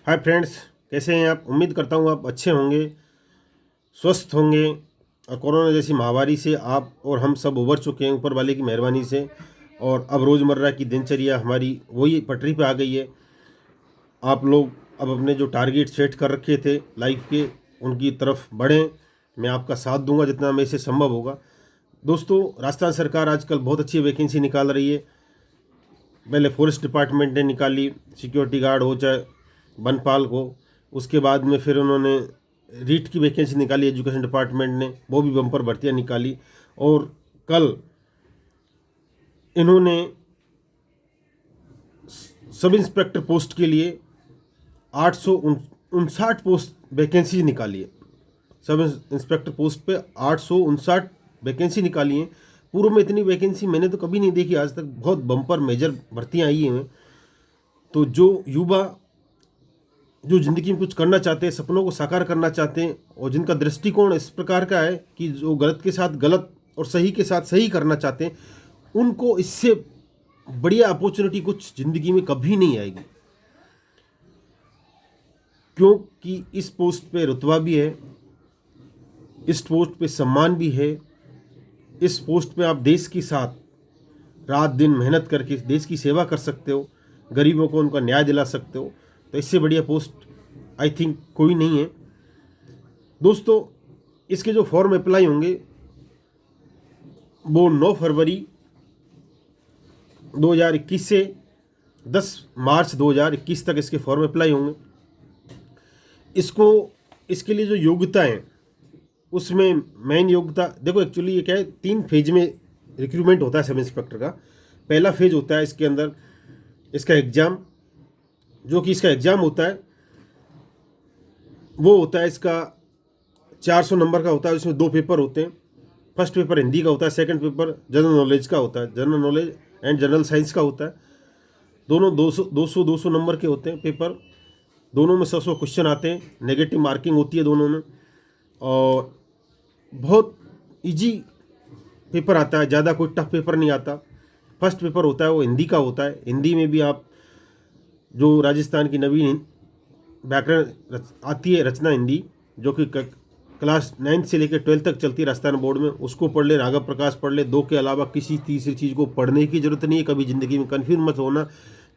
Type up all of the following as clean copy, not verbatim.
Hi friends, कैसे हैं आप। उम्मीद करता हूँ आप अच्छे होंगे, स्वस्थ होंगे और कोरोना जैसी महामारी से आप और हम सब उबर चुके हैं ऊपर वाले की मेहरबानी से। और अब रोज़मर्रा की दिनचर्या हमारी वही पटरी पे आ गई है। आप लोग अब अपने जो टारगेट सेट कर रखे थे लाइफ के, उनकी तरफ बढ़ें। मैं आपका साथ दूंगा जितना मेरे से संभव होगा। दोस्तों, राजस्थान सरकार आजकल बहुत अच्छी वैकेंसी निकाल रही है। पहले फॉरेस्ट डिपार्टमेंट ने निकाली, सिक्योरिटी गार्ड हो चाहे बनपाल को। उसके बाद में फिर उन्होंने रीट की वैकेंसी निकाली, एजुकेशन डिपार्टमेंट ने, वो भी बम्पर भर्तियां निकाली। और कल इन्होंने सब इंस्पेक्टर पोस्ट के लिए 859 पोस्ट वैकेंसी निकाली है। सब इंस्पेक्टर पोस्ट पे 859 वैकेंसी निकाली है। पूर्व में इतनी वैकेंसी मैंने तो कभी नहीं देखी आज तक। बहुत बम्पर मेजर भर्तियां आई हैं। तो जो युवा जो ज़िंदगी में कुछ करना चाहते हैं, सपनों को साकार करना चाहते हैं, और जिनका दृष्टिकोण इस प्रकार का है कि जो गलत के साथ गलत और सही के साथ सही करना चाहते हैं, उनको इससे बढ़िया अपॉर्चुनिटी कुछ ज़िंदगी में कभी नहीं आएगी। क्योंकि इस पोस्ट पे रुतबा भी है, इस पोस्ट पे सम्मान भी है, इस पोस्ट पे आप देश के साथ रात दिन मेहनत करके देश की सेवा कर सकते हो, गरीबों को उनका न्याय दिला सकते हो। तो इससे बढ़िया पोस्ट आई थिंक कोई नहीं है। दोस्तों, इसके जो फॉर्म अप्लाई होंगे वो 9 फरवरी 2021 से 10 मार्च 2021 तक इसके फॉर्म अप्लाई होंगे। इसके लिए जो योग्यता है, उसमें मेन योग्यता देखो, एक्चुअली ये क्या है, 3 फेज में रिक्रूटमेंट होता है सब इंस्पेक्टर का। पहला फेज होता है इसके अंदर इसका एग्ज़ाम, जो कि इसका एग्ज़ाम होता है वो होता है इसका 400 नंबर का होता है। इसमें 2 पेपर होते हैं। फर्स्ट पेपर हिंदी का होता है, सेकंड पेपर जनरल नॉलेज का होता है। General knowledge and general science का होता है। दोनों 200 नंबर के होते हैं पेपर। दोनों में 100 क्वेश्चन आते हैं। नेगेटिव मार्किंग होती है दोनों में, और बहुत इजी पेपर आता है, ज़्यादा कोई टफ पेपर नहीं आता। फर्स्ट पेपर होता है वो हिंदी का होता है। हिंदी में भी आप जो राजस्थान की नवीन व्याकरण आती है, रचना हिंदी, जो कि क्लास 9 से लेकर 12 तक चलती है राजस्थान बोर्ड में, उसको पढ़ ले, राघव प्रकाश पढ़ ले। 2 के अलावा किसी तीसरी चीज़ को पढ़ने की ज़रूरत नहीं है। कभी ज़िंदगी में कन्फ्यूज मत होना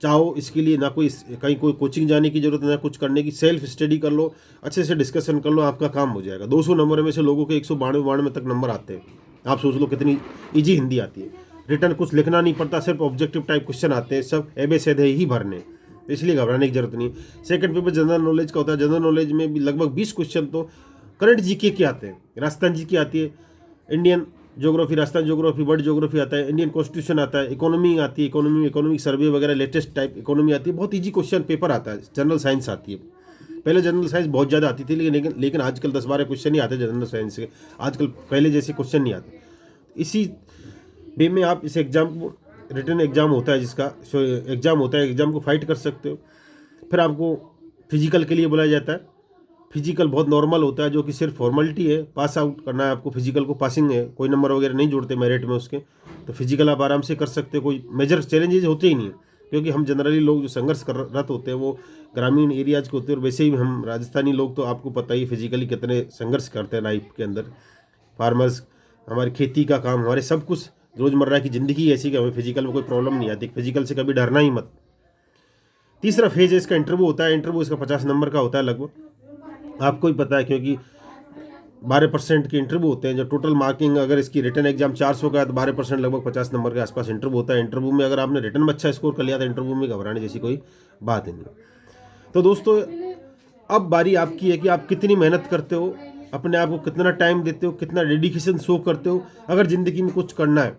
चाहो। इसके लिए ना कोई कहीं कोई कोचिंग जाने की ज़रूरत, ना कुछ करने की। सेल्फ स्टडी कर लो, अच्छे से डिस्कशन कर लो, आपका काम हो जाएगा। 200 नंबर में से लोगों के 192 तक नंबर आते हैं। आप सोच लो कितनी ईजी हिंदी आती है। रिटर्न कुछ लिखना नहीं पड़ता, सिर्फ ऑब्जेक्टिव टाइप क्वेश्चन आते हैं, सब एबे सैधे ही भरने, इसलिए घबराने की जरूरत नहीं। सेकंड पेपर जनरल नॉलेज का होता है। जनरल नॉलेज में भी लगभग 20 क्वेश्चन तो करंट जीके के आते हैं। राजस्थान जी की आती है, Indian geography, Rajasthan geography, world geography आता है, इंडियन कॉन्स्टिट्यूशन आता है, इकोनॉमी आती है, इकोनॉमिक सर्वे वगैरह लेटेस्ट टाइप इकोनॉमी आती है। बहुत ईजी क्वेश्चन पेपर आता है। जनरल साइंस आती है। पहले जनरल साइंस बहुत ज़्यादा आती थी, लेकिन आजकल 10-12 क्वेश्चन ही आते जनरल साइंस के। आजकल पहले जैसे क्वेश्चन नहीं आते। इसी वे में आप इस एग्ज़ाम को, रिटर्न एग्ज़ाम होता है जिसका एग्ज़ाम होता है, एग्ज़ाम को फाइट कर सकते हो। फिर आपको फिजिकल के लिए बुलाया जाता है। फिजिकल बहुत नॉर्मल होता है, जो कि सिर्फ फॉर्मेलिटी है, पास आउट करना है आपको। फिजिकल को पासिंग है, कोई नंबर वगैरह नहीं जोड़ते मेरिट में उसके। तो फिजिकल आप आराम से कर सकते हो, कोई मेजर चैलेंजेस होते ही नहीं है। क्योंकि हम जनरली लोग जो संघर्ष कर रत होते हैं वो ग्रामीण एरियाज के होते हैं, और वैसे ही हम राजस्थानी लोग तो आपको पता ही फिजिकली कितने संघर्ष करते हैं लाइफ के अंदर। फार्मर्स, हमारी खेती का काम, हमारे सब कुछ रोज़मर्रा की ज़िंदगी ऐसी कि हमें फिजिकल में कोई प्रॉब्लम नहीं आती। फिजिकल से कभी डरना ही मत। तीसरा फेज है इसका इंटरव्यू होता है। इंटरव्यू इसका 50 नंबर का होता है लगभग, आपको ही पता है, क्योंकि 12% के इंटरव्यू होते हैं। जो टोटल मार्किंग, अगर इसकी रिटर्न एग्जाम 400 का है तो 12% लगभग 50 नंबर के आसपास इंटरव्यू होता है। इंटरव्यू में अगर आपने रिटर्न में अच्छा स्कोर कर लिया तो इंटरव्यू में घबराने जैसी कोई बात नहीं। तो दोस्तों, अब बारी आपकी है कि आप कितनी मेहनत करते हो, अपने आप को कितना टाइम देते हो, कितना डेडिकेशन शो करते हो। अगर ज़िंदगी में कुछ करना है,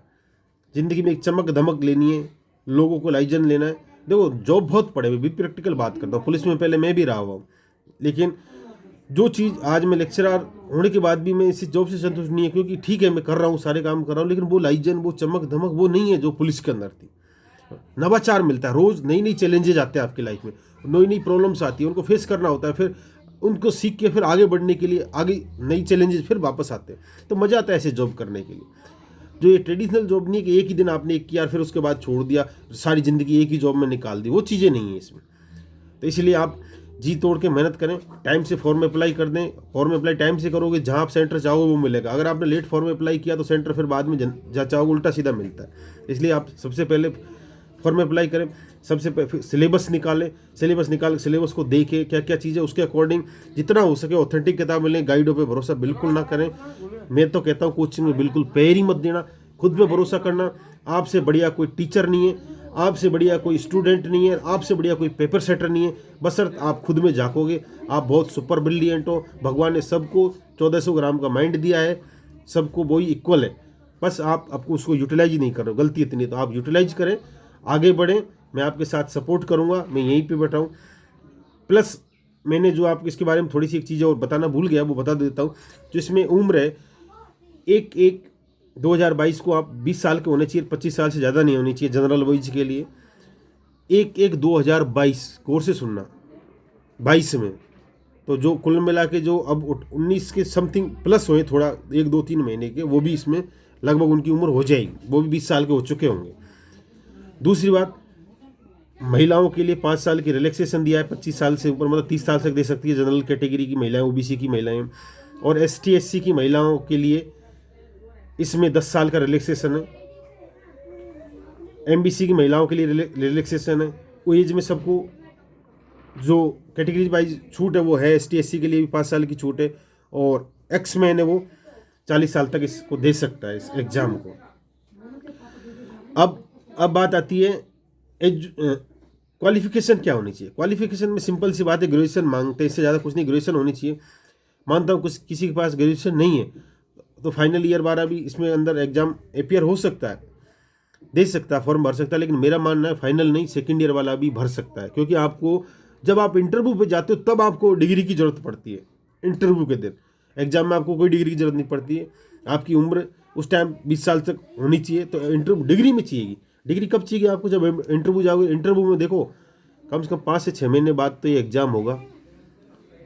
ज़िंदगी में एक चमक धमक लेनी है, लोगों को लाइजन लेना है। देखो, जॉब बहुत पड़े, भी प्रैक्टिकल बात करता हूँ। पुलिस में पहले मैं भी रहा हुआ हूँ, लेकिन जो चीज़ आज मैं लेक्चरर होने के बाद भी मैं इस जॉब से संतुष्ट नहीं है। क्योंकि ठीक है, मैं कर रहा हूँ, सारे काम कर रहा हूँ, लेकिन वो लाइजन, वो चमक धमक वो नहीं है जो पुलिस के अंदर थी। नवाचार मिलता है, रोज़ नई नई चैलेंजेज आते हैं आपकी लाइफ में, नई नई प्रॉब्लम्स आती है, उनको फेस करना होता है। फिर उनको सीख के फिर आगे बढ़ने के लिए आगे नई चैलेंजेस फिर वापस आते हैं। तो मज़ा आता है ऐसे जॉब करने के लिए। जो ये ट्रेडिशनल जॉब नहीं है कि एक ही दिन आपने एक किया फिर उसके बाद छोड़ दिया, सारी ज़िंदगी एक ही जॉब में निकाल दी, वो चीज़ें नहीं है इसमें। तो इसलिए आप जी तोड़ के मेहनत करें, टाइम से फॉर्म अप्लाई कर दें। फॉर्म अप्लाई टाइम से करोगे, जहाँ आप सेंटर चाहोगे वो मिलेगा। अगर आपने लेट फॉर्म अप्लाई किया तो सेंटर फिर बाद में जहाँ चाहोगे उल्टा सीधा मिलता है। इसलिए आप सबसे पहले फॉर्म अप्लाई करें, सबसे सिलेबस निकालें, सिलेबस निकाल सिलेबस को देखें क्या क्या चीज़ें, उसके अकॉर्डिंग जितना हो सके ऑथेंटिक किताब मिलें। गाइडों पे भरोसा बिल्कुल ना करें। मैं तो कहता हूँ कोचिंग में बिल्कुल पैर ही मत देना, खुद पे भरोसा करना। आपसे बढ़िया कोई टीचर नहीं है, आपसे बढ़िया कोई स्टूडेंट नहीं है, आपसे बढ़िया कोई पेपर सेटर नहीं है, बशर्ते आप खुद में झाँकोगे। आप बहुत सुपर ब्रिलियंट हो। भगवान ने सबको 1400 ग्राम का माइंड दिया है, सबको वही इक्वल है। बस आपको उसको यूटिलाइज ही नहीं कर रहे हो, गलती इतनी। तो आप यूटिलाइज करें, आगे बढ़ें, मैं आपके साथ सपोर्ट करूँगा, मैं यहीं पे बैठा हूँ। प्लस मैंने जो आपको इसके बारे में थोड़ी सी एक चीज़ और बताना भूल गया, वो बता देता हूँ। जो इसमें उम्र है, एक 2022 को आप 20 साल के होने चाहिए, 25 साल से ज़्यादा नहीं होनी चाहिए जनरल वाइज के लिए। 2022 गौर से सुनना, 22 में तो जो कुल मिला के जो अब 19 के समथिंग प्लस हुए, थोड़ा 1-2-3 महीने के, वो भी इसमें लगभग उनकी उम्र हो जाएगी, वो भी 20 साल के हो चुके होंगे। दूसरी बात, महिलाओं के लिए 5 साल की रिलैक्सेशन दिया है, 25 साल से ऊपर मतलब 30 साल तक दे सकती है जनरल कैटेगरी की महिलाएं, ओबीसी की महिलाएं। और ST SC की महिलाओं के लिए इसमें 10 साल का रिलैक्सेशन है। MBC की महिलाओं के लिए रिलैक्सेशन है। वो एज में सबको जो कैटेगरी वाइज छूट है वो है। ST SC के लिए भी 5 साल की छूट है, और एक्समैन है वो 40 साल तक इसको दे सकता है, इस एग्ज़ाम को। अब बात आती है क्वालिफिकेशन क्या होनी चाहिए। क्वालिफिकेशन में सिंपल सी बात है, ग्रेजुएशन मांगते हैं, इससे ज़्यादा कुछ नहीं, ग्रेजुएशन होनी चाहिए। मानता हूँ कुछ किसी के पास ग्रेजुएशन नहीं है तो फाइनल ईयर 12 भी इसमें अंदर एग्जाम अपियर हो सकता है, दे सकता है, फॉर्म भर सकता है। लेकिन मेरा मानना है फाइनल नहीं, सेकेंड ईयर वाला भी भर सकता है, क्योंकि आपको जब आप इंटरव्यू पे जाते हो तब आपको डिग्री की ज़रूरत पड़ती है। इंटरव्यू के दिन, एग्जाम में आपको कोई डिग्री की ज़रूरत नहीं पड़ती है। आपकी उम्र उस टाइम 20 साल तक होनी चाहिए, तो इंटरव्यू डिग्री में चाहिएगी। डिग्री कब चाहिए आपको, जब इंटरव्यू जाओगे। इंटरव्यू में देखो कम से कम 5 से 6 महीने बाद तो ये एग्ज़ाम होगा,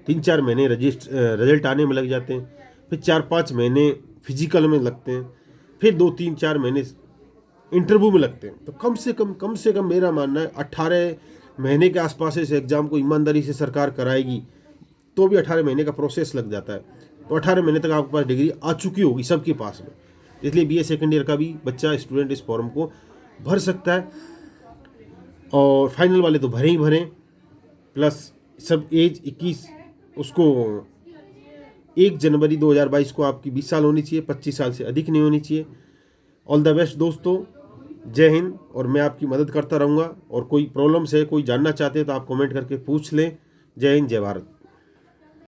3-4 महीने रिजल्ट आने में लग जाते हैं, फिर 4-5 महीने फिजिकल में लगते हैं, फिर 2-3-4 महीने इंटरव्यू में लगते हैं। तो कम से कम मेरा मानना है 18 महीने के आसपास इस एग्ज़ाम को ईमानदारी से सरकार कराएगी तो भी 18 महीने का प्रोसेस लग जाता है। तो 18 महीने तक आपके पास डिग्री आ चुकी होगी सबके पास में। इसलिए BA सेकेंड ईयर का भी बच्चा स्टूडेंट इस फॉर्म को भर सकता है, और फाइनल वाले तो भरें ही भरें। प्लस सब एज 21, उसको 1 जनवरी 2022 को आपकी 20 साल होनी चाहिए, 25 साल से अधिक नहीं होनी चाहिए। ऑल द बेस्ट दोस्तों, जय हिंद। और मैं आपकी मदद करता रहूँगा, और कोई प्रॉब्लम्स है, कोई जानना चाहते हैं तो आप कमेंट करके पूछ लें। जय हिंद, जय भारत।